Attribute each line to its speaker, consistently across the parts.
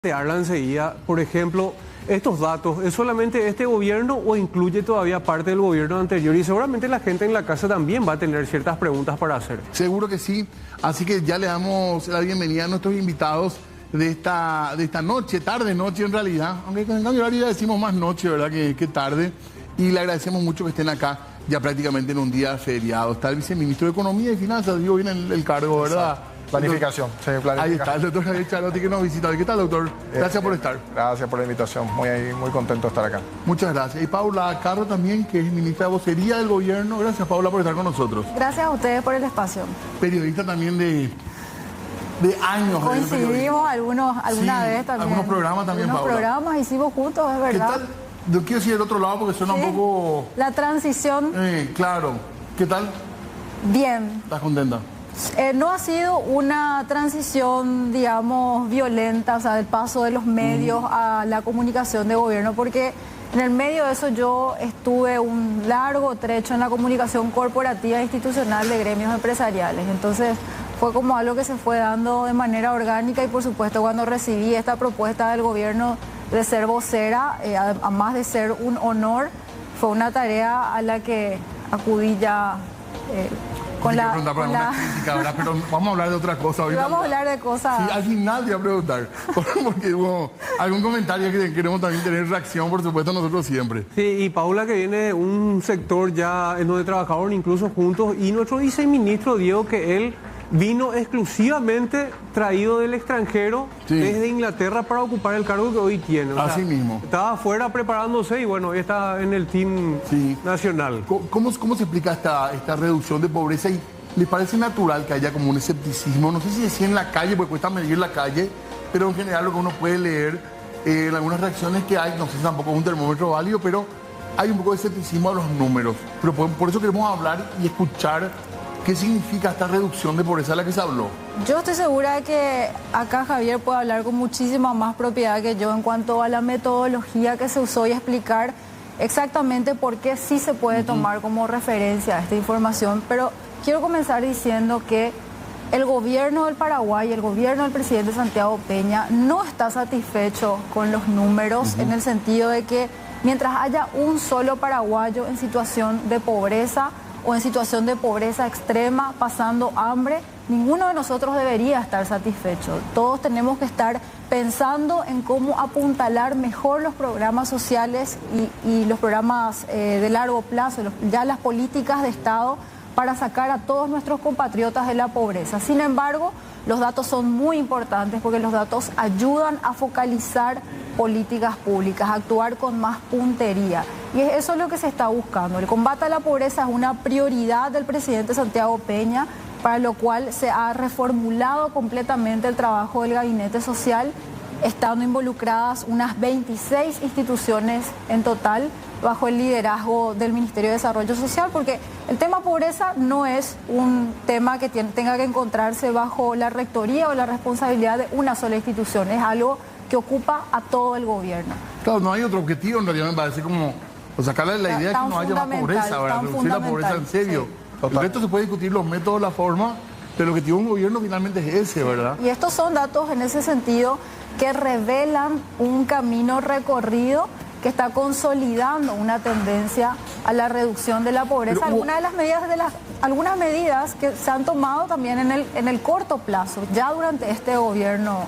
Speaker 1: Habla enseguida, por ejemplo, estos datos, ¿es solamente este gobierno o incluye todavía parte del gobierno anterior? Y seguramente la gente en la casa también va a tener ciertas preguntas para hacer.
Speaker 2: Seguro que sí, así que ya le damos la bienvenida a nuestros invitados de esta noche, tarde-noche en realidad, aunque en cambio horario ya decimos más noche, ¿verdad? Que tarde, y le agradecemos mucho que estén acá ya prácticamente en un día feriado. Está el viceministro de Economía y Finanzas, digo bien el cargo, ¿verdad?
Speaker 3: Planificación, sí, planificación.
Speaker 2: Ahí está, el doctor Javier Charotti que nos visita. ¿Qué tal, doctor? Gracias por estar.
Speaker 3: Gracias por la invitación, muy contento de estar acá.
Speaker 2: Muchas gracias. Y Paula Carro también, que es ministra de Vocería del Gobierno. Gracias, Paula, por estar con nosotros.
Speaker 4: Gracias a ustedes por el espacio.
Speaker 2: Periodista también de años.
Speaker 4: Coincidimos alguna vez también.
Speaker 2: Algunos programas también,
Speaker 4: algunos
Speaker 2: Paula.
Speaker 4: Programas hicimos juntos, es verdad.
Speaker 2: ¿Qué tal? Yo quiero decir el otro lado porque suena un poco...
Speaker 4: La transición.
Speaker 2: Claro. ¿Qué tal?
Speaker 4: Bien.
Speaker 2: ¿Estás contenta?
Speaker 4: No ha sido una transición, digamos, violenta, o sea, del paso de los medios a la comunicación de gobierno, porque en el medio de eso yo estuve un largo trecho en la comunicación corporativa e institucional de gremios empresariales. Entonces fue como algo que se fue dando de manera orgánica y por supuesto cuando recibí esta propuesta del gobierno de ser vocera, además de ser un honor, fue una tarea a la que acudí ya... Con la
Speaker 2: crítica, ¿verdad? Pero vamos a hablar de otra cosa.
Speaker 4: Vamos a hablar de cosas...
Speaker 2: Sí, al final te voy a preguntar. Porque hubo algún comentario que queremos también tener reacción, por supuesto, nosotros siempre.
Speaker 1: Sí, y Paula que viene de un sector ya en donde trabajaron incluso juntos, y nuestro viceministro dijo que él vino exclusivamente traído del extranjero, desde Inglaterra, para ocupar el cargo que hoy tiene.
Speaker 2: Así mismo.
Speaker 1: Estaba afuera preparándose y bueno, hoy está en el team nacional.
Speaker 2: ¿Cómo se explica esta reducción de pobreza? ¿Y les parece natural que haya como un escepticismo? No sé si decía en la calle, porque cuesta medir la calle, pero en general lo que uno puede leer en algunas reacciones que hay, no sé si tampoco es un termómetro válido, pero hay un poco de escepticismo a los números. Pero por eso queremos hablar y escuchar qué significa esta reducción de pobreza de la que se habló.
Speaker 4: Yo estoy segura de que acá Javier puede hablar con muchísima más propiedad que yo en cuanto a la metodología que se usó y explicar exactamente por qué sí se puede tomar como referencia esta información. Pero quiero comenzar diciendo que el gobierno del Paraguay, el gobierno del presidente Santiago Peña, no está satisfecho con los números en el sentido de que mientras haya un solo paraguayo en situación de pobreza o en situación de pobreza extrema, pasando hambre, ninguno de nosotros debería estar satisfecho. Todos tenemos que estar pensando en cómo apuntalar mejor los programas sociales y los programas de largo plazo, ya las políticas de Estado para sacar a todos nuestros compatriotas de la pobreza. Sin embargo, los datos son muy importantes porque los datos ayudan a focalizar políticas públicas, a actuar con más puntería. Y eso es lo que se está buscando. El combate a la pobreza es una prioridad del presidente Santiago Peña, para lo cual se ha reformulado completamente el trabajo del Gabinete Social, estando involucradas unas 26 instituciones en total bajo el liderazgo del Ministerio de Desarrollo Social, porque el tema pobreza no es un tema que tenga que encontrarse bajo la rectoría o la responsabilidad de una sola institución, es algo que ocupa a todo el gobierno.
Speaker 2: Claro, no hay otro objetivo en realidad, me parece como sacarle la idea de que no haya más pobreza, ¿verdad? Reducir la pobreza en serio. Sí. El resto se puede discutir los métodos, la forma, pero el objetivo de un gobierno finalmente es ese, ¿verdad?
Speaker 4: Y estos son datos en ese sentido que revelan un camino recorrido que está consolidando una tendencia a la reducción de la pobreza. Algunas medidas que se han tomado también en el corto plazo, ya durante este gobierno.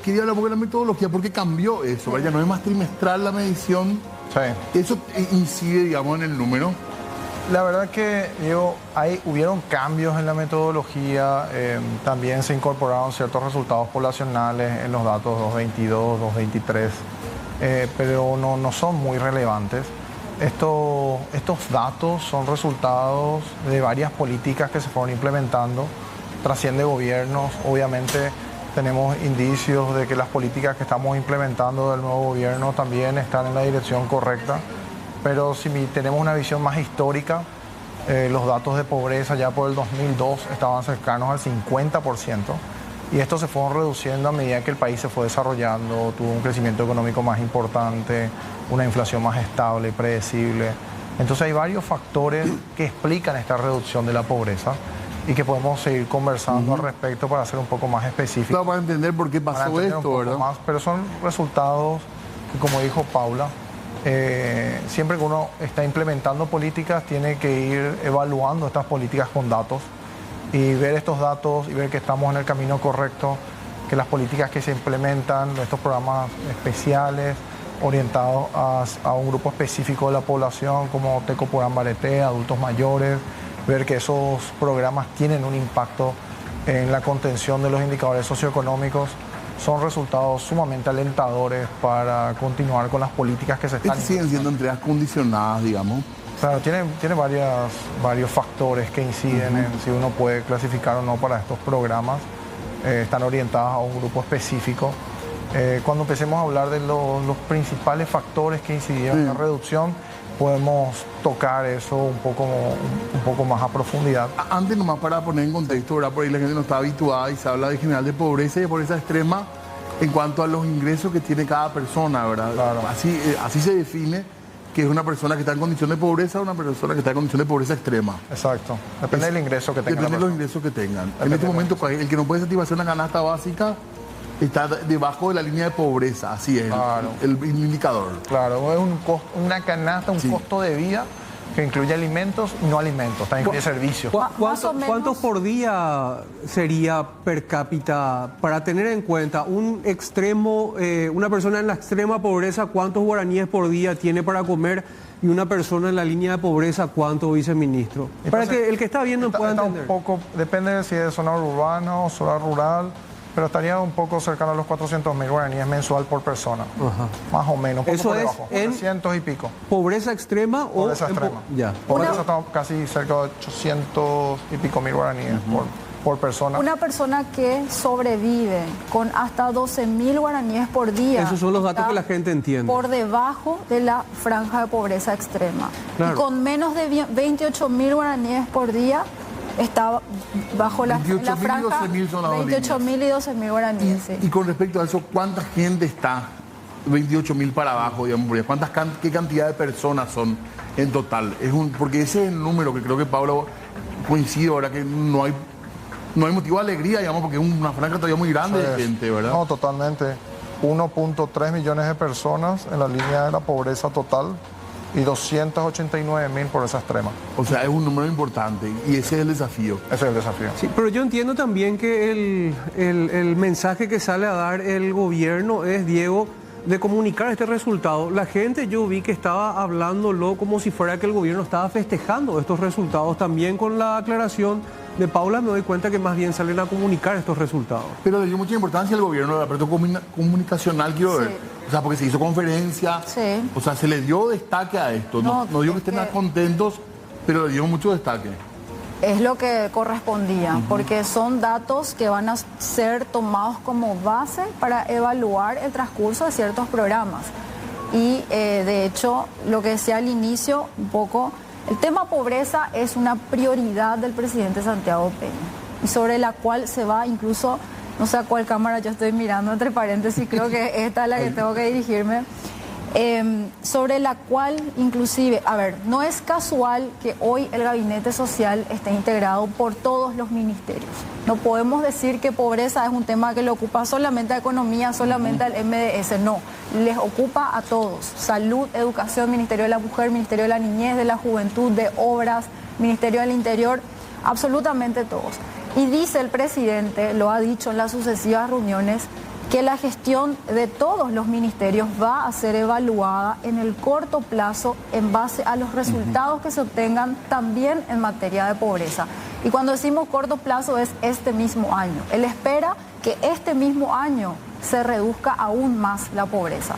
Speaker 2: Quería hablar un poco de la metodología, porque cambió eso, ¿verdad? Ya no es más trimestral la medición.
Speaker 3: Sí.
Speaker 2: Eso incide, digamos, en el número.
Speaker 3: La verdad que hubieron cambios en la metodología, también se incorporaron ciertos resultados poblacionales en los datos 222, 223. Pero no son muy relevantes. Estos datos son resultados de varias políticas que se fueron implementando, trasciende gobiernos. Obviamente tenemos indicios de que las políticas que estamos implementando del nuevo gobierno también están en la dirección correcta, pero si tenemos una visión más histórica, los datos de pobreza ya por el 2002 estaban cercanos al 50%. Y esto se fue reduciendo a medida que el país se fue desarrollando, tuvo un crecimiento económico más importante, una inflación más estable y predecible. Entonces hay varios factores que explican esta reducción de la pobreza. y que podemos seguir conversando al respecto para ser un poco más específicos.
Speaker 2: Claro, para entender por qué pasó esto, ¿verdad?
Speaker 3: Más, pero son resultados que, como dijo Paula, siempre que uno está implementando políticas, tiene que ir evaluando estas políticas con datos y ver estos datos y ver que estamos en el camino correcto, que las políticas que se implementan, estos programas especiales orientados a un grupo específico de la población, como Teco Porán Bareté, adultos mayores, ver que esos programas tienen un impacto en la contención de los indicadores socioeconómicos, son resultados sumamente alentadores para continuar con las políticas que se están...
Speaker 2: Siguen siendo entregas condicionadas, digamos.
Speaker 3: Claro, tiene varios factores que inciden en si uno puede clasificar o no para estos programas. Están orientadas a un grupo específico. Cuando empecemos a hablar de los principales factores que incidieron en la reducción, podemos tocar eso un poco más a profundidad.
Speaker 2: Antes, nomás para poner en contexto, ¿verdad? Por ahí la gente no está habituada y se habla de general de pobreza y de pobreza extrema en cuanto a los ingresos que tiene cada persona, ¿verdad?
Speaker 3: Claro.
Speaker 2: Así se define que es una persona que está en condición de pobreza o una persona que está en condición de pobreza extrema.
Speaker 3: Exacto. Depende del ingreso que tengan.
Speaker 2: Depende de los ingresos que tengan. En este momento, el que no puede satisfacer una canasta básica está debajo de la línea de pobreza, así es,
Speaker 3: claro,
Speaker 2: el indicador.
Speaker 3: Claro, es una canasta, un costo de vida que incluye alimentos y no alimentos, también incluye servicios.
Speaker 1: ¿Cuántos por día sería per cápita para tener en cuenta un extremo, una persona en la extrema pobreza, cuántos guaraníes por día tiene para comer y una persona en la línea de pobreza, cuánto, viceministro? Para que el que está viendo pueda entender.
Speaker 3: Un poco, depende si es zona urbana o zona rural, pero estaría un poco cercano a los 400.000 guaraníes mensual por persona. Más o menos, un poco por debajo, 300 y pico.
Speaker 1: ¿Pobreza extrema o...?
Speaker 3: Pobreza extrema.
Speaker 1: Ya.
Speaker 3: Pobreza estamos casi cerca de 800 y pico mil guaraníes por persona.
Speaker 4: Una persona que sobrevive con hasta 12.000 guaraníes por día.
Speaker 1: Esos son los datos que la gente entiende.
Speaker 4: Por debajo de la franja de pobreza extrema.
Speaker 1: Claro.
Speaker 4: Y con menos de 28.000 guaraníes por día está bajo la franja 28.000 y 12.000 guaraníes.
Speaker 2: Y con respecto a eso, ¿cuánta gente está 28.000 para abajo, digamos? ¿Qué cantidad de personas son en total? Porque ese es el número que creo que Pablo coincide ahora, que no hay motivo de alegría, digamos, porque es una franja todavía muy grande de gente, ¿verdad?
Speaker 3: No, totalmente. 1.3 millones de personas en la línea de la pobreza total y 289.000 pobreza extrema.
Speaker 2: O sea, es un número importante y ese es el desafío.
Speaker 3: Ese es el desafío.
Speaker 1: Sí, pero yo entiendo también que el mensaje que sale a dar el gobierno es, Diego, de comunicar este resultado. La gente, yo vi que estaba hablándolo como si fuera que el gobierno estaba festejando estos resultados. También con la aclaración de Paula me doy cuenta que más bien salen a comunicar estos resultados.
Speaker 2: Pero le dio mucha importancia al gobierno, el aparato comunicacional, quiero ver. O sea, porque se hizo conferencia, o sea, se le dio destaque a esto. No digo que estén contentos, pero le dio mucho destaque.
Speaker 4: Es lo que correspondía, porque son datos que van a ser tomados como base para evaluar el transcurso de ciertos programas. Y de hecho, lo que decía al inicio, un poco, el tema pobreza es una prioridad del presidente Santiago Peña, y sobre la cual se va incluso, no sé a cuál cámara yo estoy mirando, entre paréntesis, creo que esta es la que tengo que dirigirme. Sobre la cual inclusive, a ver, no es casual que hoy el gabinete social esté integrado por todos los ministerios. No podemos decir que pobreza es un tema que le ocupa solamente a economía, solamente al MDS, no, les ocupa a todos. Salud, educación, Ministerio de la Mujer, Ministerio de la Niñez, de la Juventud, de Obras, Ministerio del Interior, absolutamente todos. Y dice el presidente, lo ha dicho en las sucesivas reuniones, que la gestión de todos los ministerios va a ser evaluada en el corto plazo en base a los resultados que se obtengan también en materia de pobreza. Y cuando decimos corto plazo es este mismo año. Él espera que este mismo año se reduzca aún más la pobreza.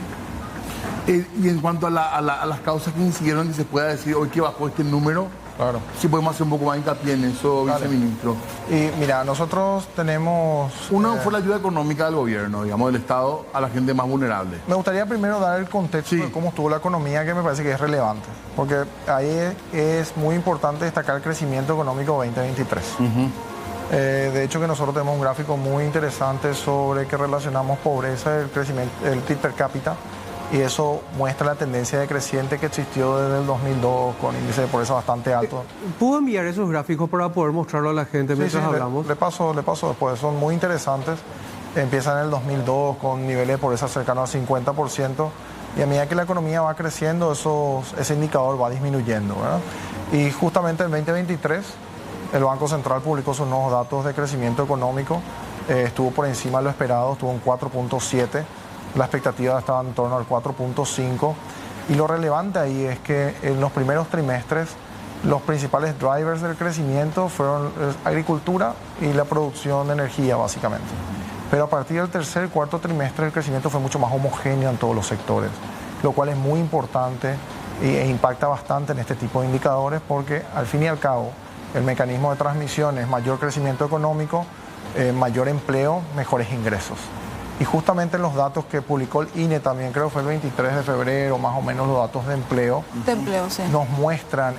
Speaker 2: Y en cuanto a las causas que incidieron, que se pueda decir hoy que bajó este número,
Speaker 3: claro,
Speaker 2: si podemos hacer un poco más hincapié en eso, viceministro.
Speaker 3: Y mira, nosotros tenemos...
Speaker 2: Una fue la ayuda económica del gobierno, digamos, del Estado a la gente más vulnerable.
Speaker 3: Me gustaría primero dar el contexto de cómo estuvo la economía, que me parece que es relevante, porque ahí es muy importante destacar el crecimiento económico 2023. De hecho, que nosotros tenemos un gráfico muy interesante sobre que relacionamos pobreza, el crecimiento, el PIB per cápita, y eso muestra la tendencia decreciente que existió desde el 2002 con índice de pobreza bastante alto.
Speaker 1: ¿Puedo enviar esos gráficos para poder mostrarlo a la gente mientras hablamos?
Speaker 3: Le paso después, son muy interesantes. Empiezan en el 2002 con niveles de pobreza cercanos al 50%, y a medida que la economía va creciendo, ese indicador va disminuyendo, ¿verdad? Y justamente en 2023 el Banco Central publicó sus nuevos datos de crecimiento económico, estuvo por encima de lo esperado, estuvo en 4.7, la expectativa estaba en torno al 4.5, y lo relevante ahí es que en los primeros trimestres los principales drivers del crecimiento fueron agricultura y la producción de energía, básicamente. Pero a partir del tercer y cuarto trimestre el crecimiento fue mucho más homogéneo en todos los sectores, lo cual es muy importante e impacta bastante en este tipo de indicadores, porque al fin y al cabo el mecanismo de transmisión es mayor crecimiento económico, mayor empleo, mejores ingresos. Y justamente en los datos que publicó el INE también, creo que fue el 23 de febrero, más o menos, los datos de empleo,
Speaker 4: sí,
Speaker 3: nos muestran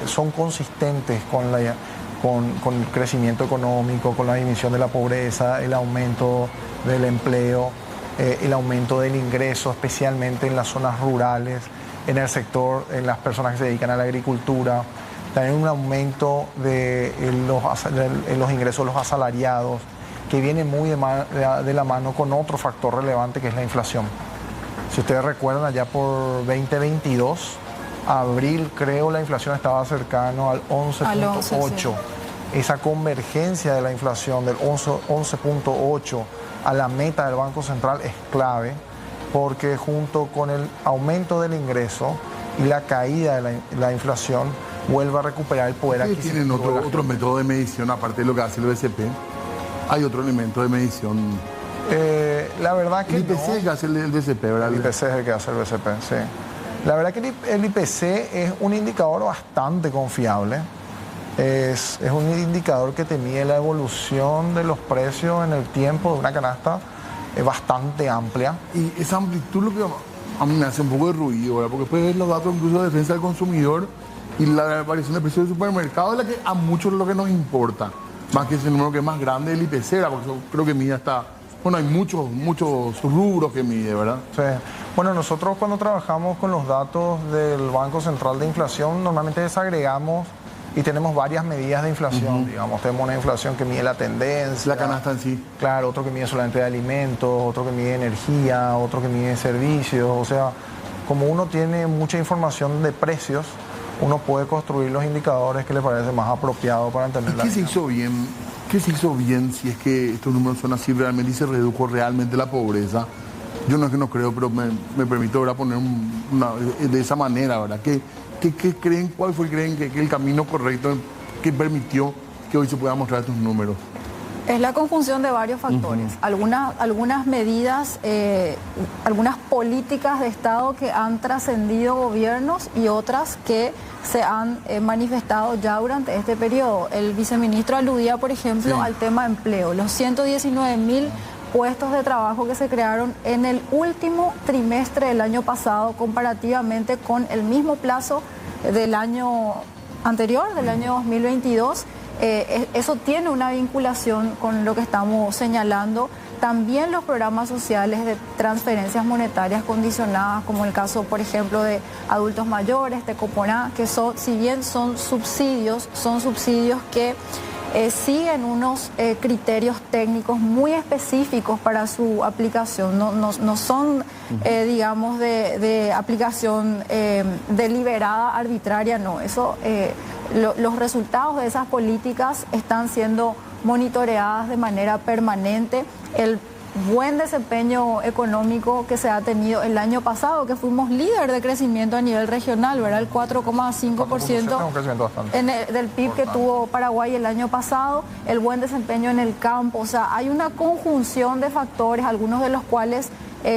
Speaker 3: son consistentes con el crecimiento económico, con la disminución de la pobreza, el aumento del empleo, el aumento del ingreso, especialmente en las zonas rurales, en el sector, en las personas que se dedican a la agricultura. También un aumento en los ingresos de los asalariados, que viene muy de la mano con otro factor relevante, que es la inflación. Si ustedes recuerdan, allá por 2022, abril creo, la inflación estaba cercano al 11.8. Sí. Esa convergencia de la inflación del 11.8 a la meta del Banco Central es clave, porque junto con el aumento del ingreso y la caída de la inflación, vuelve a recuperar el poder adquisitivo.
Speaker 2: ¿Tienen otro método de medición aparte de lo que hace el BCP? ¿Hay otro elemento de medición?
Speaker 3: La verdad que
Speaker 2: el IPC es el que hace el BCP, ¿verdad?
Speaker 3: El IPC es el que hace el BCP, sí. La verdad que el IPC es un indicador bastante confiable. Es un indicador que te mide la evolución de los precios en el tiempo de una canasta bastante amplia.
Speaker 2: Y esa amplitud lo que a mí me hace un poco de ruido, ¿verdad? Porque después ves los datos incluso de defensa del consumidor y la variación de precios del supermercado es la que a muchos es lo que nos importa. Más que ese número que es más grande del IPC, ¿verdad? Porque yo creo que mide hasta... Bueno, hay muchos rubros que mide, ¿verdad?
Speaker 3: Sí. Bueno, nosotros cuando trabajamos con los datos del Banco Central de Inflación, normalmente desagregamos y tenemos varias medidas de inflación, digamos. Tenemos una inflación que mide la tendencia.
Speaker 2: La canasta en sí.
Speaker 3: Claro, otro que mide solamente de alimentos, otro que mide energía, otro que mide servicios. O sea, como uno tiene mucha información de precios, uno puede construir los indicadores que le parece más apropiado para entender la
Speaker 2: ¿Qué se hizo bien? ¿Qué se hizo bien si es que estos números son así realmente y se redujo realmente la pobreza? Yo no es que no creo, pero me permito ahora poner de esa manera, ¿verdad? ¿Qué creen, creen que el camino correcto que permitió que hoy se puedan mostrar estos números?
Speaker 4: Es la conjunción de varios factores. Algunas medidas, algunas políticas de Estado que han trascendido gobiernos y otras que se han manifestado ya durante este periodo. El viceministro aludía, por ejemplo, al tema empleo. Los 119.000 puestos de trabajo que se crearon en el último trimestre del año pasado comparativamente con el mismo plazo del año anterior, del año 2022. Eso tiene una vinculación con lo que estamos señalando. También los programas sociales de transferencias monetarias condicionadas, como el caso, por ejemplo, de adultos mayores, de Coponá, que son, si bien son subsidios que siguen unos criterios técnicos muy específicos para su aplicación. No son, digamos, de aplicación deliberada, arbitraria, no. Eso... los resultados de esas políticas están siendo monitoreadas de manera permanente. El buen desempeño económico que se ha tenido el año pasado, que fuimos líder de crecimiento a nivel regional, ¿verdad? El 4,5% del PIB que tuvo Paraguay el año pasado, el buen desempeño en el campo. O sea, hay una conjunción de factores, algunos de los cuales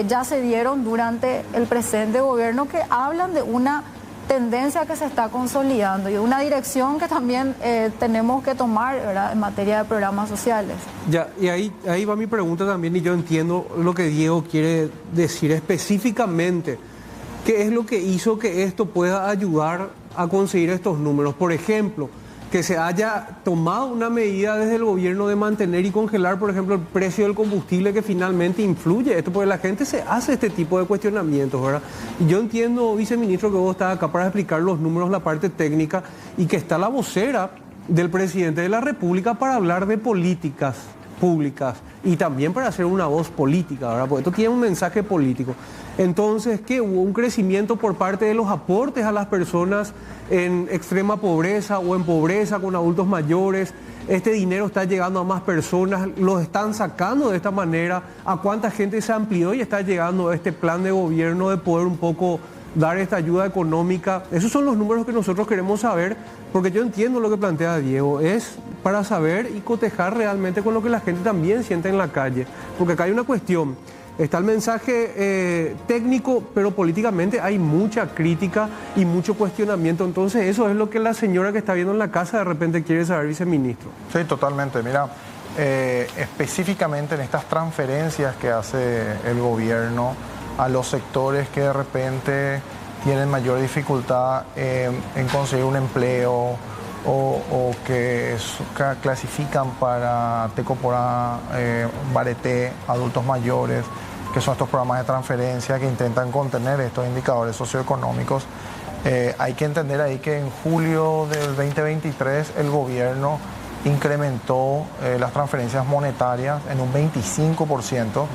Speaker 4: ya se dieron durante el presente gobierno, que hablan de una tendencia que se está consolidando y una dirección que también tenemos que tomar, ¿verdad?, en materia de programas sociales.
Speaker 1: Ya, y ahí va mi pregunta también, y yo entiendo lo que Diego quiere decir específicamente. ¿Qué es lo que hizo que esto pueda ayudar a conseguir estos números? Por ejemplo, que se haya tomado una medida desde el gobierno de mantener y congelar, por ejemplo, el precio del combustible, que finalmente influye esto, porque la gente se hace este tipo de cuestionamientos, ¿verdad? Y yo entiendo, viceministro, que vos estás acá para explicar los números, la parte técnica, y que está la vocera del presidente de la República para hablar de políticas públicas y también para hacer una voz política, ¿verdad? Porque esto tiene un mensaje político. Entonces, que hubo un crecimiento por parte de los aportes a las personas en extrema pobreza o en pobreza con adultos mayores. Este dinero está llegando a más personas, los están sacando de esta manera. ¿A cuánta gente se amplió y está llegando este plan de gobierno de poder un poco dar esta ayuda económica? Esos son los números que nosotros queremos saber, porque yo entiendo lo que plantea Diego, es para saber y cotejar realmente con lo que la gente también siente en la calle. Porque acá hay una cuestión, está el mensaje técnico, pero políticamente hay mucha crítica y mucho cuestionamiento. Entonces eso es lo que la señora que está viendo en la casa de repente quiere saber, viceministro.
Speaker 3: Sí, totalmente. Mira, específicamente en estas transferencias que hace el gobierno a los sectores que de repente tienen mayor dificultad en conseguir un empleo o que clasifican para Tecoporá, Bareté, adultos mayores, que son estos programas de transferencia que intentan contener estos indicadores socioeconómicos. Hay que entender ahí que en julio del 2023 el gobierno incrementó las transferencias monetarias en un 25%.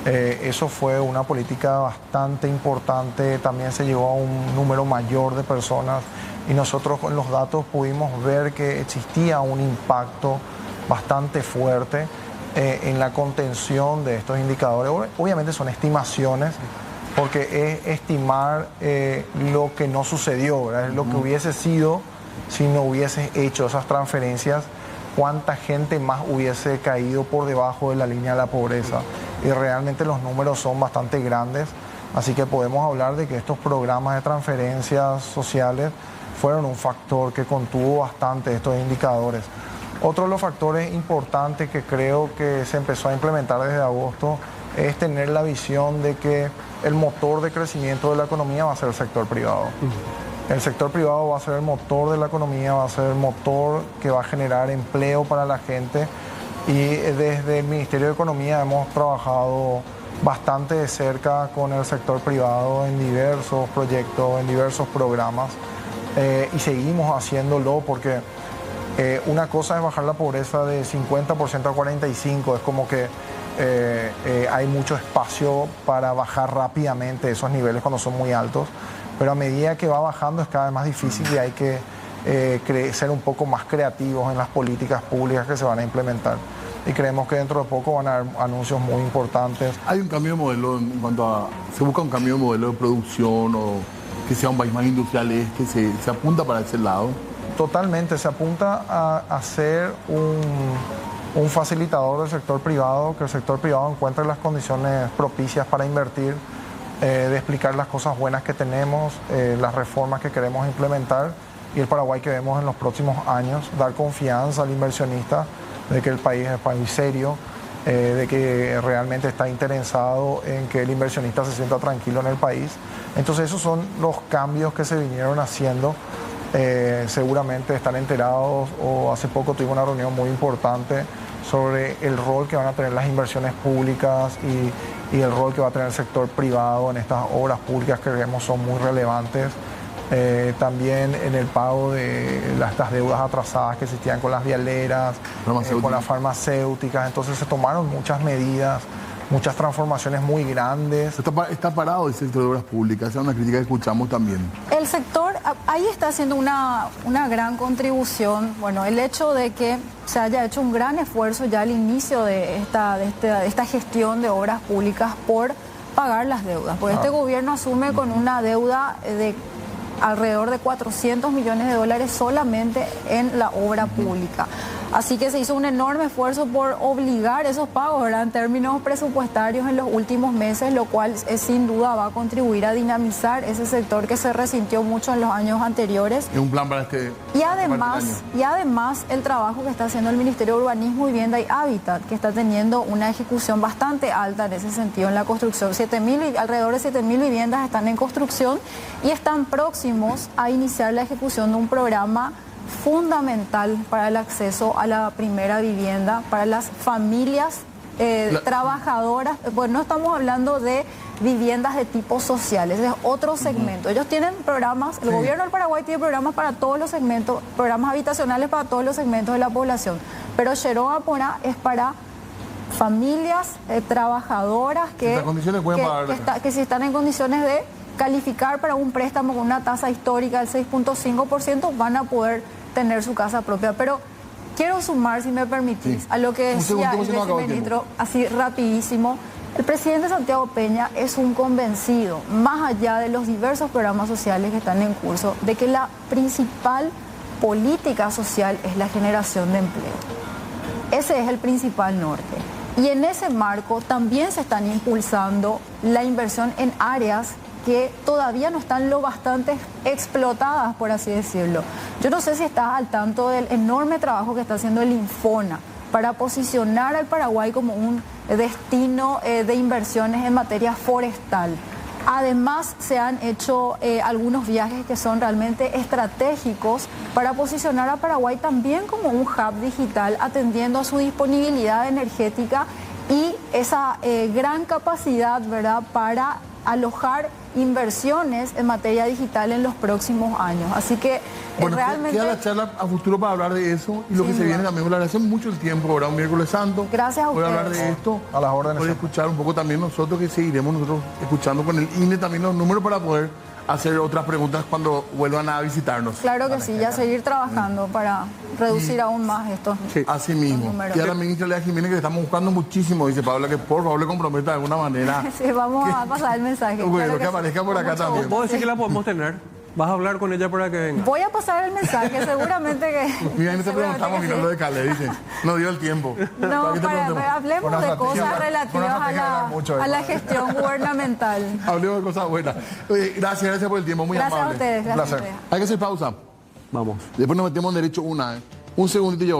Speaker 3: Eso fue una política bastante importante. También se llegó a un número mayor de personas y nosotros con los datos pudimos ver que existía un impacto bastante fuerte en la contención de estos indicadores. Obviamente son estimaciones, porque es estimar lo que no sucedió, ¿verdad? Lo que hubiese sido si no hubiese hecho esas transferencias, cuánta gente más hubiese caído por debajo de la línea de la pobreza. Y realmente los números son bastante grandes, así que podemos hablar de que estos programas de transferencias sociales fueron un factor que contuvo bastante estos indicadores. Otro de los factores importantes que creo que se empezó a implementar desde agosto es tener la visión de que el motor de crecimiento de la economía va a ser el sector privado. El sector privado va a ser el motor de la economía, va a ser el motor que va a generar empleo para la gente, y desde el Ministerio de Economía hemos trabajado bastante de cerca con el sector privado en diversos proyectos, en diversos programas, y seguimos haciéndolo porque una cosa es bajar la pobreza de 50% a 45%, es como que hay mucho espacio para bajar rápidamente esos niveles cuando son muy altos, pero a medida que va bajando es cada vez más difícil y hay que ser un poco más creativos en las políticas públicas que se van a implementar. Y creemos que dentro de poco van a haber anuncios muy importantes.
Speaker 2: Hay un cambio de modelo en cuanto a... Se busca un cambio de modelo de producción o que sea un país más industrial, es que se apunta para ese lado.
Speaker 3: Totalmente, se apunta a ser un facilitador del sector privado, que el sector privado encuentre las condiciones propicias para invertir, de explicar las cosas buenas que tenemos, las reformas que queremos implementar y el Paraguay que vemos en los próximos años, dar confianza al inversionista de que el país es un país serio, de que realmente está interesado en que el inversionista se sienta tranquilo en el país. Entonces esos son los cambios que se vinieron haciendo. Seguramente están enterados, o hace poco tuvimos una reunión muy importante sobre el rol que van a tener las inversiones públicas y el rol que va a tener el sector privado en estas obras públicas que creemos son muy relevantes. También en el pago de estas deudas atrasadas que existían con las vialeras, con las farmacéuticas. Entonces se tomaron muchas medidas, muchas transformaciones muy grandes.
Speaker 2: Está parado el sector de obras públicas, esa es una crítica que escuchamos también.
Speaker 4: El sector ahí está haciendo una gran contribución. Bueno, el hecho de que se haya hecho un gran esfuerzo ya al inicio de esta gestión de obras públicas por pagar las deudas. Porque este gobierno asume con una deuda de alrededor de 400 millones de dólares solamente en la obra pública. Así que se hizo un enorme esfuerzo por obligar esos pagos, ¿verdad?, en términos presupuestarios en los últimos meses, lo cual sin duda va a contribuir a dinamizar ese sector que se resintió mucho en los años anteriores.
Speaker 2: Es un plan para este...
Speaker 4: Y además el trabajo que está haciendo el Ministerio de Urbanismo, Vivienda y Hábitat, que está teniendo una ejecución bastante alta en ese sentido en la construcción. Alrededor de 7.000 viviendas están en construcción y están próximos a iniciar la ejecución de un programa fundamental para el acceso a la primera vivienda, para las familias trabajadoras. Pues no estamos hablando de viviendas de tipo social, ese es otro segmento. Ellos tienen programas, el gobierno del Paraguay tiene programas para todos los segmentos, programas habitacionales para todos los segmentos de la población, pero Cheroa Porá es para familias trabajadoras que si están en condiciones de calificar para un préstamo con una tasa histórica del 6.5%, van a poder tener su casa propia. Pero quiero sumar, si me permitís, a lo que decía el viceministro, así rapidísimo. El presidente Santiago Peña es un convencido, más allá de los diversos programas sociales que están en curso, de que la principal política social es la generación de empleo. Ese es el principal norte. Y en ese marco también se están impulsando la inversión en áreas que todavía no están lo bastante explotadas, por así decirlo. Yo no sé si estás al tanto del enorme trabajo que está haciendo el Infona para posicionar al Paraguay como un destino de inversiones en materia forestal. Además, se han hecho algunos viajes que son realmente estratégicos para posicionar a Paraguay también como un hub digital, atendiendo a su disponibilidad energética y esa gran capacidad, ¿verdad?, para alojar inversiones en materia digital en los próximos años. Así que realmente...
Speaker 2: Queda la charla a futuro para hablar de eso y lo que se viene también. Le agradecemos mucho el tiempo, ahora un miércoles santo.
Speaker 4: Gracias a ustedes.
Speaker 2: Por hablar de esto.
Speaker 3: A las órdenes.
Speaker 2: Por escuchar un poco también nosotros, que seguiremos nosotros escuchando con el INE también los números para poder hacer otras preguntas cuando vuelvan a visitarnos.
Speaker 4: Claro que sí, ya seguir trabajando para reducir aún más estos
Speaker 2: Así mismo. Y a la ministra Lea Jiménez, que le estamos buscando muchísimo, dice Paula, que por favor le comprometa de alguna manera.
Speaker 4: Sí, vamos a pasar el mensaje.
Speaker 2: Bueno,
Speaker 4: claro
Speaker 2: que aparezca por acá también.
Speaker 1: ¿Puedo decir que la podemos tener? ¿Vas a hablar con ella para que venga?
Speaker 4: Voy a pasar el mensaje, seguramente que...
Speaker 2: Mira, no te preguntamos, mira lo de Calais, dice. No dio el tiempo.
Speaker 4: No, hablemos de cosas relativas a la gestión gubernamental.
Speaker 2: Hablemos de cosas buenas. Oye, gracias por el tiempo, muy amable.
Speaker 4: Gracias a ustedes.
Speaker 2: Un placer. Hay que hacer pausa.
Speaker 1: Vamos.
Speaker 2: Después nos metemos en derecho un segundito y yo.